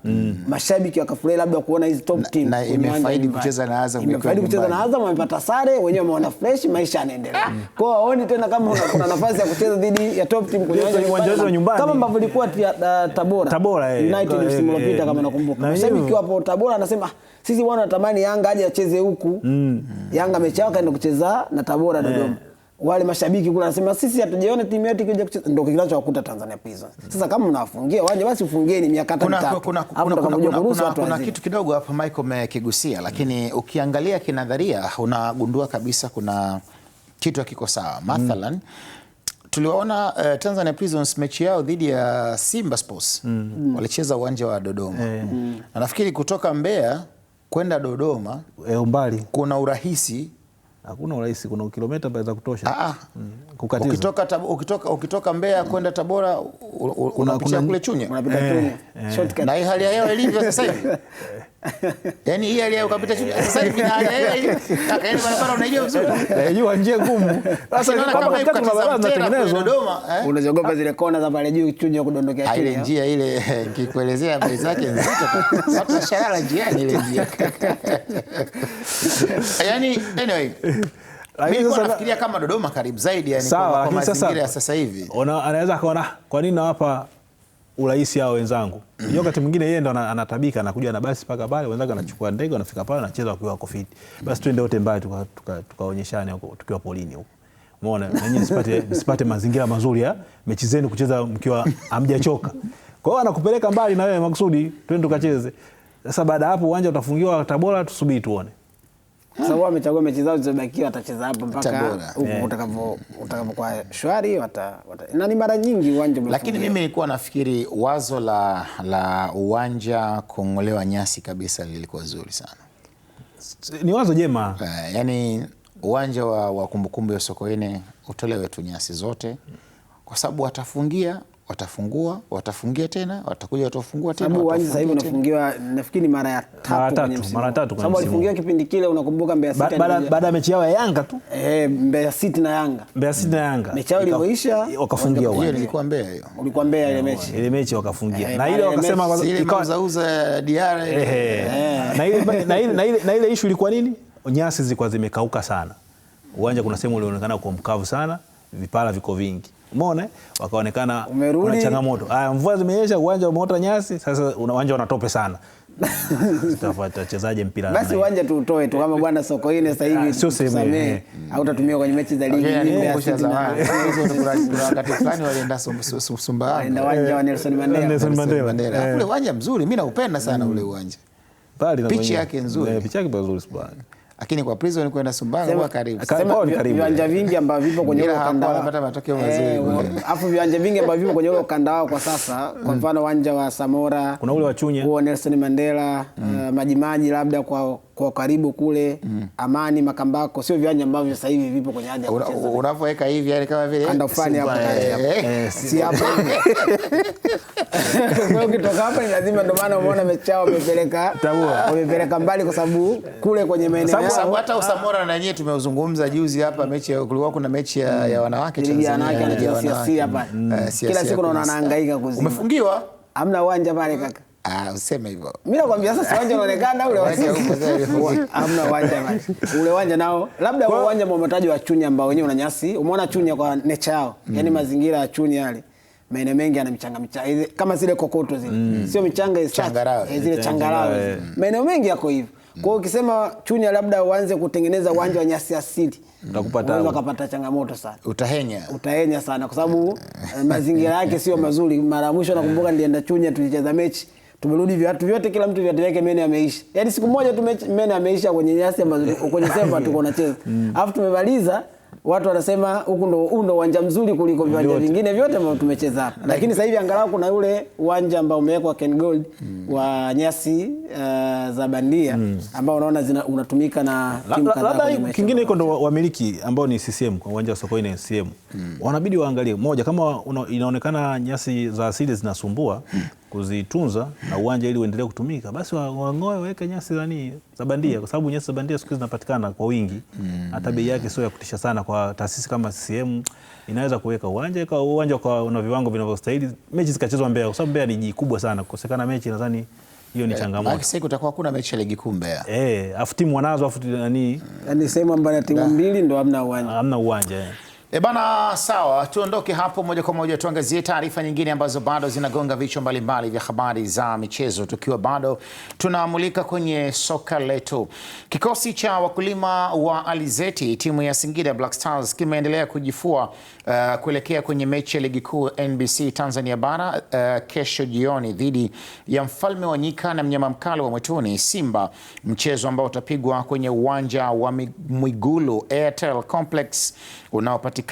Mashabiki wakafurahi labda kuona hizi top team. Na imefaidi kucheza na Azam. Imefaidi kucheza na Azam, wamepata sare, wenyewe wameona fresh, maisha yanaendelea. Kwa hiyo waoni tena kama kuna nafasi ya kucheza dhidi ya top team kwenye uwanja wa nyumbani. Kama ambavyo ilikuwa Tabora United msimu uliopita kama nakumbuka. Mashabiki wapo Tabora anasema sisi bwana natamani Yanga aje acheze huku. Yanga mechi yao kaenda kucheza na Tabora Dodoma. Wale mashabiki kule wanasema sisi hatujaona timu yetu ikija kucheza, ndio kinachowakuta Tanzania Prisons. Sasa kama mnawafungia waje basi ufungieni miaka 3. Kuna kitu kidogo hapa Michael umekigusia, lakini ukiangalia kinadharia unagundua kabisa kuna kitu hakiko sawa. Mathalan tuliwaona Tanzania Prisons mechi yao dhidi ya Simba Sports walicheza uwanja wa Dodoma. Na nafikiri kutoka Mbeya kwenda Dodoma umbali kuna urahisi. Hakuna urahisi, kuna kilomita za kutosha. Kukatiza. Ukitoka Mbeya kwenda Tabora unapitia kule Chunya. Shortcut. Na hii hali ya hewa ilivyo sasa hivi. Yaani hii hali ya ukapita Chunya sasa hivi na hali ya hewa hivi. Akaenda barabara unaijua vizuri. Unajua njia ngumu. Sasa kama hiyo kuna barabara zinatengenezwa Dodoma, unazogopa zile kona za pale juu Chunya kudondokea chini. Ile njia ile nikikuelezea habari zake nzito. Hata shalala njiani ile njia. Yaani anyway mimi nafikiria kama Dodoma karibu zaidi, yani kwa mazingira ya sasa hivi. Anaweza kaona kwa nini nawapa urahisi hao wenzangu. Wakati mwingine yeye ndo anatabika, anakuja na basi paka pale, wenzake anachukua ndege wanafika pale anacheza wakiwa wako fit. Basi twende wote mbali tukaonyeshane huko tukiwa polini huko. Umeona? Na nyinyi msipate mazingira mazuri ya mechi zenu kucheza mkiwa hamjachoka. Kwa hiyo anakupeleka mbali na wewe makusudi twende tukacheze. Sasa baada hapo uwanja utafungiwa Tabora, tusubiri tuone. Kwa sababu wamechagua mechi zao zilizobakia watacheza hapa mpaka huko utakapokuwa shwari na ni mara nyingi uwanja umefungiwa. Lakini mimi nilikuwa nafikiri wazo la uwanja kung'olewa nyasi kabisa lilikuwa zuri sana. Ni wazo jema. Yaani uwanja wa Kumbukumbu ya Sokoine utolewe tu nyasi zote, kwa sababu watafungia tena, watakuja watafungua tena. Sababu uwanja sasa hivi unafungiwa nafikiri mara ya tatu. Sababu walifungia kipindi kile, unakumbuka Mbeya City baada ya mechi yao ya Yanga tu. Mbeya City na Yanga. Mechi yao ilipoisha wakafungia uwanja. Hiyo ilikuwa Mbeya hiyo. Ulikuwa Mbeya ile mechi. Ile mechi wakafungia. Na ile wakasema ikauza Diara. Na ile issue ilikuwa nini? Nyasi zilikuwa zimekauka sana. Uwanja kuna sehemu ulionekana kwa mkavu sana, vipala viko vingi. Umeona? Wakaonekana kuna changamoto. Mvua zimenyesha, uwanja umeota nyasi, sasa uwanja unatope sana. Tutafuata wachezaji mpira. Basi uwanja tu utoe tu kama bwana Sokoine sasa hivi. Sio sehemu au utatumia kwenye mechi za ligi nyingine. Kuna wakati fulani walienda Sumbawanga. Walienda uwanja wa Nelson Mandela. Ule uwanja mzuri, mimi naupenda sana ule uwanja. Pichi yake nzuri. Pichi yake nzuri sana. Lakini kwa Prison kwenda Sumbawanga kwa karibu. Viwanja vingi ambavyo vipo kwenye ule ukanda wanapata matokeo mazuri. Alafu viwanja vingi ambavyo vipo kwenye ule ukanda wao kwa sasa, kwa mfano uwanja wa Samora, kuna ule wa Chunya, huo Nelson Mandela, Majimaji labda kwa karibu kule, Amani, Makambako, sio viwanja ambavyo sasa hivi vipo kwenye haja ya kucheza. Unapoweka hivi yani kama vile kanda fulani hapo si hapo. Kwa ukitoka hapa ni lazima, ndio maana umeona mechi yao wamepeleka mbali, kwa sababu kule kwenye maeneo sababu hata Usamora na yenyewe tumeuzungumza juzi hapa, mechi kulikuwa kuna mechi ya wanawake Tanzania hapa. Kila siku naona anahangaika kuzima. Umefungiwa? Hamna uwanja pale kaka. Useme hivyo. Mimi nakwambia sasa uwanja unaonekana ule hamna uwanja pale. Ule uwanja nao labda uwanja mmotaji wa Chunya ambao wenyewe una nyasi. Umeona Chunya kwa nature yao. Yaani mazingira ya Chunya yale. Maeneo mengi yana michanga kama zile kokoto zile. Sio michanga zile changarawe. Maeneo mengi yako hivyo. Kwa hiyo ukisema Chunya labda uanze kutengeneza uwanja wa nyasi asili, ukapata changamoto sana. Utahenya sana kwa sababu mazingira yake sio mazuri. Mara mwisho nakumbuka nilienda Chunya tulicheza mechi, tumerudi viatu vyote, kila mtu viatu vyake meno yameisha. Yaani siku moja tu meno yameisha kwenye nyasi ambazo kwenye sema tuko tunacheza. Alafu tumemaliza, watu wanasema huku ndo uwanja mzuri kuliko viwanja vingine vyote ambavyo tumecheza hapa. Lakini sasa hivi angalau kuna ule uwanja ambao umewekwa Ken Gold wa nyasi za bandia ambao unaona unatumika na timu kadhaa. Labda kingine iko ndo wamiliki ambao ni CCM kwa uwanja wa Sokoine CCM. Wanabidi waangalie moja, kama inaonekana nyasi za asili zinasumbua kuzitunza na uwanja ili uendelee kutumika, basi wang'oe waweke nyasi za bandia, kwa sababu nyasi za bandia siku zinapatikana kwa wingi. Hata bei yake sio ya kutisha sana. Kwa taasisi kama CCM inaweza kuweka uwanja kwa una viwango vinavyostahili, mechi zikachezwa Mbeya, kwa sababu Mbeya ni jiji kubwa sana. Kukosekana mechi nadhani hiyo ni changamoto. Sasa kutakuwa kuna mechi ya ligi kuu Mbeya. Afu timu wanazo yani sema mbona timu mbili ndo hamna uwanja. Bana, sawa, tuondoke hapo moja kwa moja tuangazie taarifa nyingine ambazo bado zinagonga vichwa mbalimbali vya habari za michezo, tukiwa bado tunaamulika kwenye soka letu. Kikosi cha wakulima wa Alizeti, timu ya Singida Black Stars, kimeendelea kujifua kuelekea kwenye mechi ya ligi kuu NBC Tanzania Bara kesho jioni dhidi ya mfalme wa nyika na mnyama mkali wa mwituni Simba, mchezo ambao utapigwa kwenye uwanja wa Mwigulu Airtel Complex unaopatikana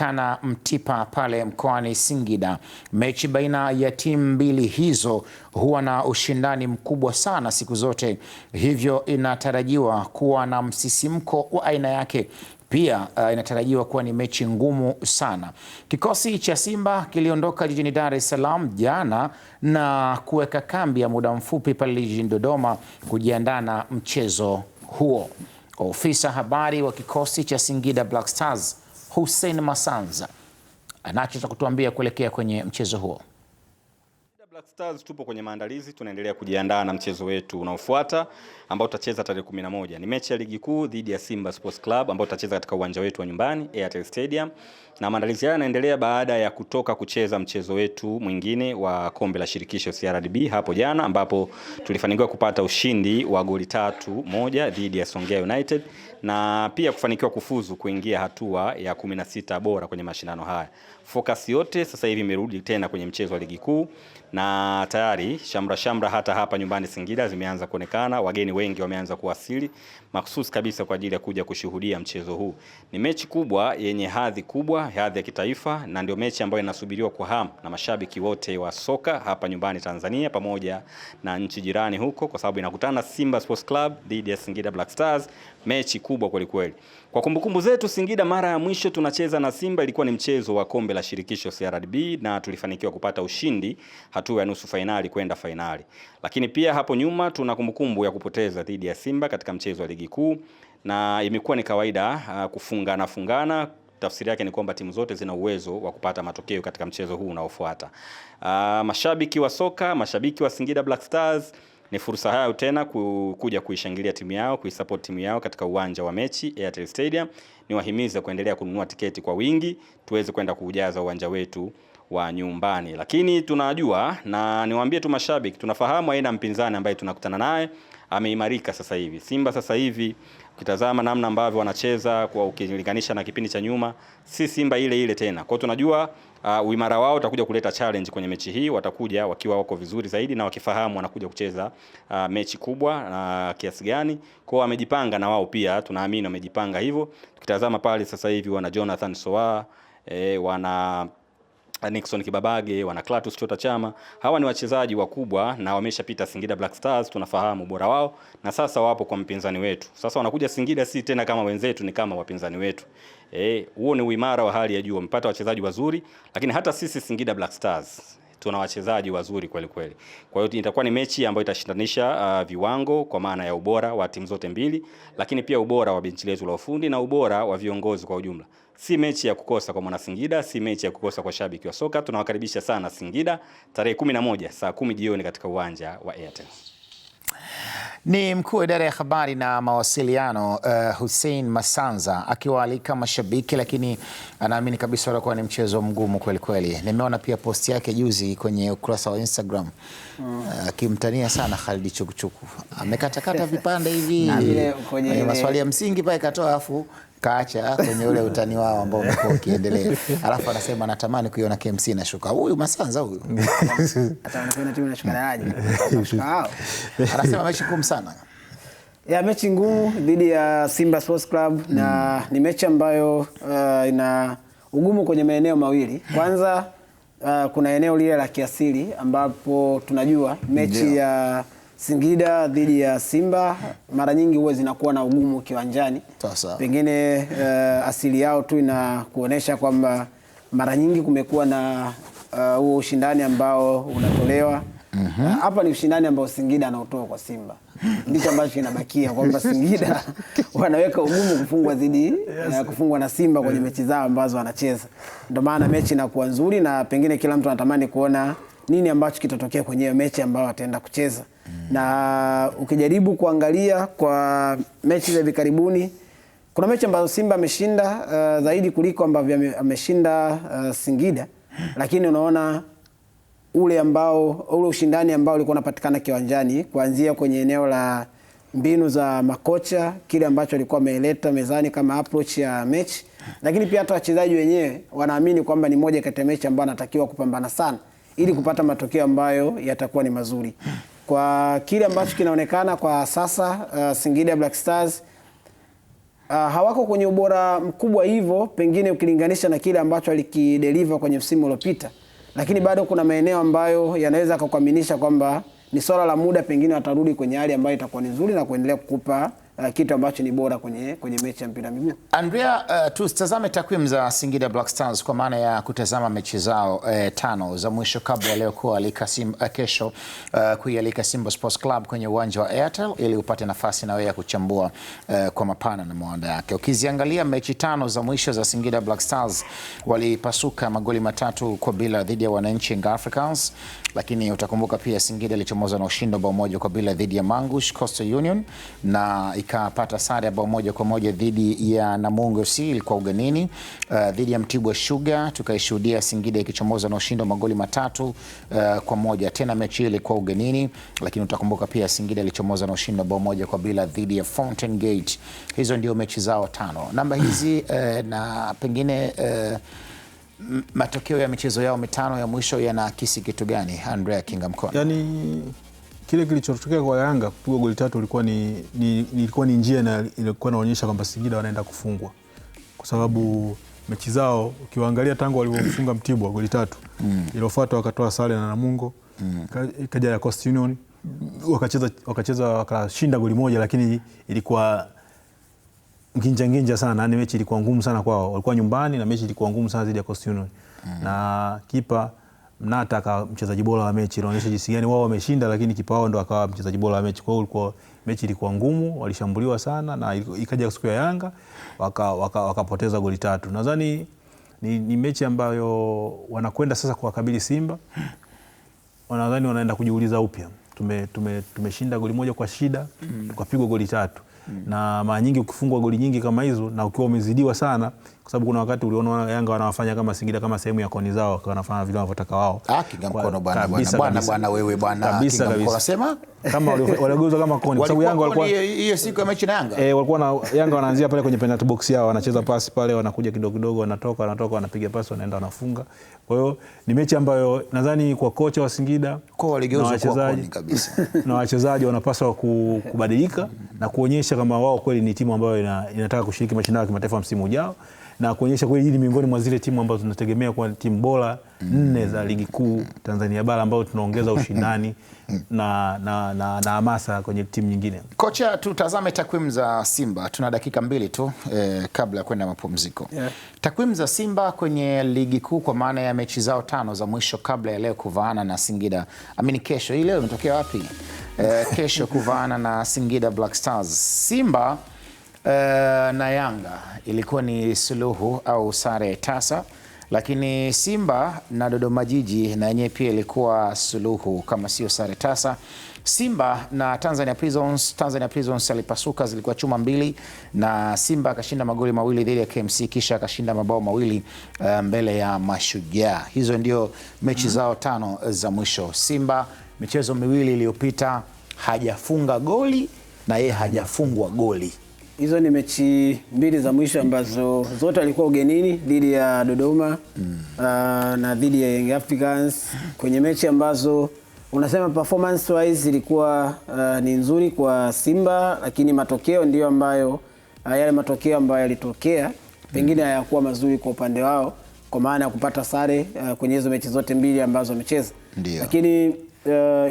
Mtipa pale mkoani Singida. Mechi baina ya timu mbili hizo huwa na ushindani mkubwa sana siku zote, hivyo inatarajiwa kuwa na msisimko wa aina yake. Pia inatarajiwa kuwa ni mechi ngumu sana. Kikosi cha Simba kiliondoka jijini Dar es Salaam jana na kuweka kambi ya muda mfupi pale jijini Dodoma kujiandaa na mchezo huo. Ofisa habari wa kikosi cha Singida Black Stars Hussein Masanza anacho cha kutuambia kuelekea kwenye mchezo huo. Black Stars tupo kwenye maandalizi, tunaendelea kujiandaa na mchezo wetu unaofuata ambao tutacheza tarehe 11. Ni mechi ya ligi kuu dhidi ya Simba Sports Club ambao tutacheza katika uwanja wetu wa nyumbani Airtel Stadium. Na maandalizi haya yanaendelea baada ya kutoka kucheza mchezo wetu mwingine wa kombe la shirikisho CRDB hapo jana, ambapo tulifanikiwa kupata ushindi wa goli 3-1 dhidi ya Songea United na pia kufanikiwa kufuzu kuingia hatua ya 16 bora kwenye mashindano haya. Focus yote sasa hivi imerudi tena kwenye mchezo wa ligi kuu, na na tayari shamra hata hapa nyumbani Singida zimeanza kuonekana, wageni wengi wameanza kuwasili makhsus kabisa kwa ajili ya kuja kushuhudia mchezo huu. Ni mechi kubwa yenye hadhi kubwa, hadhi ya kitaifa, na ndio mechi ambayo inasubiriwa kwa hamu na mashabiki wote wa soka hapa nyumbani Tanzania pamoja na nchi jirani huko, kwa sababu inakutana Simba Sports Club dhidi ya Singida Black Stars, mechi kubwa kweli kweli. Kwa kumbukumbu zetu, Singida mara ya mwisho tunacheza na Simba ilikuwa ni mchezo wa kombe la shirikisho CRDB, na tulifanikiwa kupata ushindi hatua ya nusu fainali kwenda fainali. Lakini pia hapo nyuma tuna kumbukumbu ya kupoteza dhidi ya Simba katika mchezo wa ligi kuu, na imekuwa ni kawaida kufungana. Tafsiri yake ni kwamba timu zote zina uwezo wa kupata matokeo katika mchezo huu unaofuata. Mashabiki wa soka, mashabiki wa Singida Black Stars, ni fursa yao tena kuja kuishangilia timu yao, kuisupport timu yao katika uwanja wa mechi Airtel Stadium. Niwahimiza kuendelea kununua tiketi kwa wingi tuweze kwenda kuujaza uwanja wetu wa nyumbani. Lakini tunajua, na niwaambie tu mashabiki, tunafahamu aina mpinzani ambaye tunakutana naye ameimarika sasa hivi. Simba sasa hivi ukitazama namna ambavyo wanacheza kwa ukilinganisha na kipindi cha nyuma, si Simba ile tena. Kwa hiyo tunajua uimara wao utakuja kuleta challenge kwenye mechi hii, watakuja wakiwa wako vizuri zaidi na wakifahamu wanakuja kucheza mechi kubwa kiasi gani. Kwa hiyo wamejipanga, na wao pia tunaamini wamejipanga hivyo. Tukitazama pale sasa hivi wana Jonathan Soa, wana Nixon Kibabage, wana Clatous Chota Chama. Hawa ni wachezaji wakubwa na wameshapita Singida Black Stars, tunafahamu ubora wao, na sasa wapo kwa mpinzani wetu. Sasa wanakuja Singida si tena kama wenzetu, ni kama wapinzani wetu. Huo ni uimara wa hali ya juu, wamepata wachezaji wazuri, lakini hata sisi Singida Black Stars tuna wachezaji wazuri kweli kweli. Kwa hiyo itakuwa ni mechi ambayo itashindanisha viwango kwa maana ya ubora wa timu zote mbili, lakini pia ubora wa benchi letu la ufundi na ubora wa viongozi kwa ujumla. Si mechi ya kukosa kwa mwana Singida, si mechi ya kukosa kwa shabiki wa soka. Tunawakaribisha sana Singida tarehe 11 saa 10 jioni katika uwanja wa Airtel. Ni mkuu wa idara ya habari na mawasiliano Hussein Masanza akiwaalika mashabiki, lakini anaamini kabisa utakuwa ni mchezo mgumu kweli kweli. Nimeona pia post yake juzi kwenye ukurasa wa Instagram akimtania sana Khalid Chukuchuku. Amekatakata vipande hivi kwenye maswali ya msingi pale katoa, afu kaacha kwenye ule utani wao ambao umekuwa ukiendelea. Alafu anasema anatamani kuiona KMC na shuka. Huyu Masanza huyu. Hata anakuona timu inashuka daraja. Anasema mechi ngumu sana. Ya mechi ngumu dhidi ya Simba Sports Club, na ni mechi ambayo ina ugumu kwenye maeneo mawili. Kwanza kuna eneo lile la kiasili ambapo tunajua mechi ya Singida dhidi ya Simba mara nyingi huwa zinakuwa na ugumu kiwanjani. Pengine asili yao tu inakuonesha kwamba mara nyingi kumekuwa na huo ushindani ambao unatolewa. Hapa ni ushindani ambao Singida anautoa kwa Simba. Ndicho ambacho kinabakia kwamba Singida wanaweka ugumu kufungwa na Simba kwenye mechi zao ambazo wanacheza. Ndio maana mechi inakuwa nzuri, na pengine kila mtu anatamani kuona nini ambacho kitatokea kwenye mechi ambayo wataenda kucheza. Na ukijaribu kuangalia kwa mechi za hivi karibuni, kuna mechi ambazo Simba ameshinda zaidi kuliko ambavyo ameshinda Singida, lakini unaona ule ushindani ambao ulikuwa unapatikana kiwanjani, kuanzia kwenye eneo la mbinu za makocha, kile ambacho alikuwa ameleta mezani kama approach ya mechi, lakini pia hata wachezaji wenyewe wanaamini kwamba ni moja kati ya mechi ambayo anatakiwa kupambana sana ili kupata matokeo ambayo yatakuwa ni mazuri. Kwa kile ambacho kinaonekana kwa sasa, Singida Black Stars hawako kwenye ubora mkubwa hivyo, pengine ukilinganisha na kile ambacho alikideliver kwenye msimu uliopita, lakini bado kuna maeneo ambayo yanaweza kukuaminisha kwamba ni swala la muda, pengine watarudi kwenye hali ambayo itakuwa ni nzuri na kuendelea kukupa kitu ambacho ni bora kwenye mechi ya mpira miguu. Andrea, tutazame takwimu za Singida Black Stars kwa maana ya kutazama mechi zao 5 za mwisho kabla leo kualika kesho kuialika Simba Sports Club kwenye uwanja wa Airtel ili upate nafasi na wewe ya kuchambua kwa mapana na mawanda yake. Ukiziangalia mechi 5 za mwisho za Singida Black Stars, walipasuka magoli 3-0 dhidi ya Wananchi Young Africans, lakini utakumbuka pia Singida ilichomoza na ushindi bao 1-0 dhidi ya Mangush Coastal Union, na ikapata sare ya bao 1-1 dhidi ya Namungo FC ilikuwa ugenini. Dhidi ya Mtibwa Sugar tukaishuhudia Singida ikichomoza na ushindi wa magoli 3-1. Tena mechi ile ilikuwa ugenini, lakini utakumbuka pia Singida ilichomoza na ushindi wa bao 1-0 dhidi ya Fountain Gate. Hizo ndio mechi zao 5. Namba hizi na pengine matokeo ya michezo yao mitano ya mwisho yanaakisi kitu gani, Andrea Kingamkono? Yani kile kilichotokea kwa Yanga kupigwa goli 3 ilikuwa ni njia na ilikuwa inaonyesha kwamba Singida wanaenda kufungwa, kwa sababu mechi zao ukiwaangalia tangu walivyofunga Mtibwa goli 3 iliyofuata wakatoa sare na Namungo, kaja ya Coast Union wakacheza wakashinda goli 1, lakini ilikuwa nginja sana, na mechi ilikuwa ngumu sana kwao. Walikuwa nyumbani na mechi ilikuwa ngumu sana dhidi ya Coast Union. Na kipa Mnata akawa mchezaji bora wa mechi, inaonyesha jinsi gani wao wameshinda, lakini kipa wao ndo akawa mchezaji bora wa mechi. Kwa hiyo mechi ilikuwa ngumu, walishambuliwa sana, na ikaja siku ya Yanga wakapoteza goli 3. Nadhani ni mechi ambayo wanakwenda sasa kuwakabili Simba. Wanadhani wanaenda kujiuliza upya. Tumeshinda goli 1 kwa shida, tukapigwa goli 3. Na mara nyingi ukifungwa goli nyingi kama hizo na ukiwa umezidiwa sana, kwa sababu kuna wakati uliona Yanga wanawafanya kama Singida kama sehemu ya koni zao, kwa wanafanya vile wanavyotaka wao. Kingamkono bwana wewe bwana Kingamkono nasema kama waliogeuza kama koni, kwa sababu Yanga walikuwa hiyo siku ya mechi na Yanga walikuwa na Yanga wanaanzia pale kwenye penalty box yao, wanacheza pasi pale, wanakuja kidogo wanatoka wanapiga pasi, wanaenda wanafunga. Kwa hiyo ni mechi ambayo nadhani kwa kocha wa Singida kwa waligeuza kwa koni kabisa na wachezaji wanapaswa kubadilika na kuonyesha kama wao kweli ni timu ambayo inataka kushiriki mashindano ya kimataifa msimu ujao, na kuonyesha kweli hili miongoni mwa zile timu ambazo tunategemea kwa timu bora 4 za ligi kuu Tanzania bara, ambao tunaongeza ushindani na hamasa kwenye timu nyingine. Kocha, tutazame takwimu za Simba. Tuna dakika 2 tu kabla ya kwenda mapumziko. Takwimu za Simba kwenye ligi kuu kwa maana ya mechi zao 5 za mwisho kabla ya leo kuvaana na Singida. Kesho. Hii leo imetokea wapi? Kesho kuvaana na Singida Black Stars. Simba na Yanga ilikuwa ni suluhu au sare tasa, lakini Simba na Dodoma Jiji na yenyewe pia ilikuwa suluhu kama sio sare tasa. Simba na Tanzania Prisons alipasuka, zilikuwa chuma 2, na Simba akashinda magoli 2 dhidi ya KMC, kisha akashinda mabao 2 mbele ya Mashujaa. Hizo ndio mechi zao 5 za mwisho. Simba michezo 2 iliyopita hajafunga goli na yeye hajafungwa goli. Hizo ni mechi 2 za mwisho ambazo zote alikuwa ugenini dhidi ya Dodoma na dhidi ya Young Africans, kwenye mechi ambazo unasema performance wise ilikuwa ni nzuri kwa Simba, lakini matokeo ndio ambayo yale matokeo ambayo yalitokea pengine hayakuwa mazuri kwa upande wao, kwa maana ya kupata sare kwenye hizo mechi zote 2 ambazo wamecheza. Lakini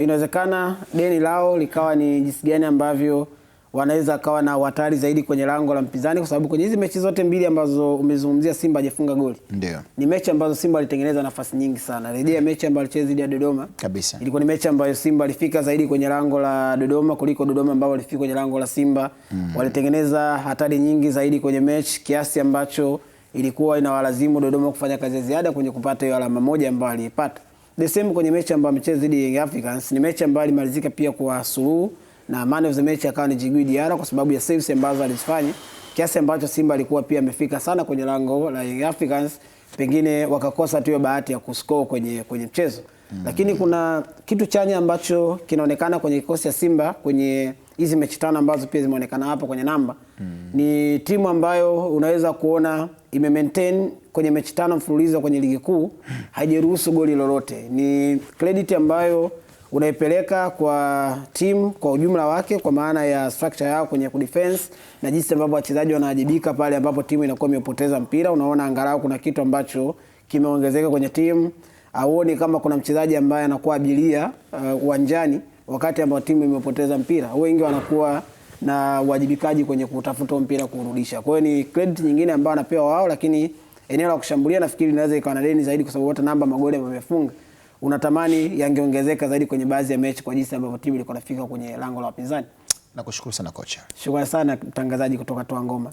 inawezekana deni lao likawa ni jinsi gani ambavyo wanaweza kawa na hatari zaidi kwenye lango la mpinzani, kwa sababu kwenye hizi mechi zote 2 ambazo umezungumzia Simba hajafunga goli. Ni mechi ambazo Simba alitengeneza nafasi nyingi sana. Rejea mechi ambayo alicheza dhidi ya Dodoma kabisa. Ilikuwa ni mechi ambayo Simba alifika zaidi kwenye lango la Dodoma kuliko Dodoma ambao walifika kwenye lango la Simba. Walitengeneza hatari nyingi zaidi kwenye mechi, kiasi ambacho ilikuwa inawalazimu Dodoma kufanya kazi ya ziada kwenye kupata hiyo alama 1 ambayo alipata. The same kwenye mechi ambayo amecheza dhidi ya Young Africans, ni mechi ambayo ilimalizika pia kwa suluhu, na man of the match akawa ni Djigui Diarra kwa sababu ya saves ambazo alizifanya, kiasi ambacho Simba alikuwa pia amefika sana kwenye lango la Young Africans, pengine wakakosa tu bahati ya kuscore kwenye mchezo. Lakini kuna kitu chanya ambacho kinaonekana kwenye kikosi cha Simba kwenye hizi mechi 5 ambazo pia zimeonekana hapa kwenye namba. Ni timu ambayo unaweza kuona ime-maintain kwenye mechi 5 mfululizo kwenye ligi kuu, haijaruhusu goli lolote. Ni credit ambayo unaipeleka kwa timu kwa ujumla wake, kwa maana ya structure yao kwenye kudefense na jinsi ambavyo wachezaji wanawajibika pale ambapo timu inakuwa imepoteza mpira. Unaona angalau kuna kitu ambacho kimeongezeka kwenye timu. Auoni kama kuna mchezaji ambaye anakuwa abiria uwanjani wakati ambao timu imepoteza mpira. Wengi wanakuwa na wajibikaji kwenye kutafuta mpira kurudisha. Kwa hiyo ni credit nyingine ambayo anapewa wao, lakini eneo la kushambulia nafikiri inaweza ikawa na deni zaidi, kwa sababu hata namba magoli ambayo wamefunga unatamani yangeongezeka zaidi kwenye baadhi ya mechi kwa jinsi ambavyo timu ilikuwa inafika kwenye lango la wapinzani. Nakushukuru sana kocha. Shukrani sana mtangazaji kutoka Toa Ngoma.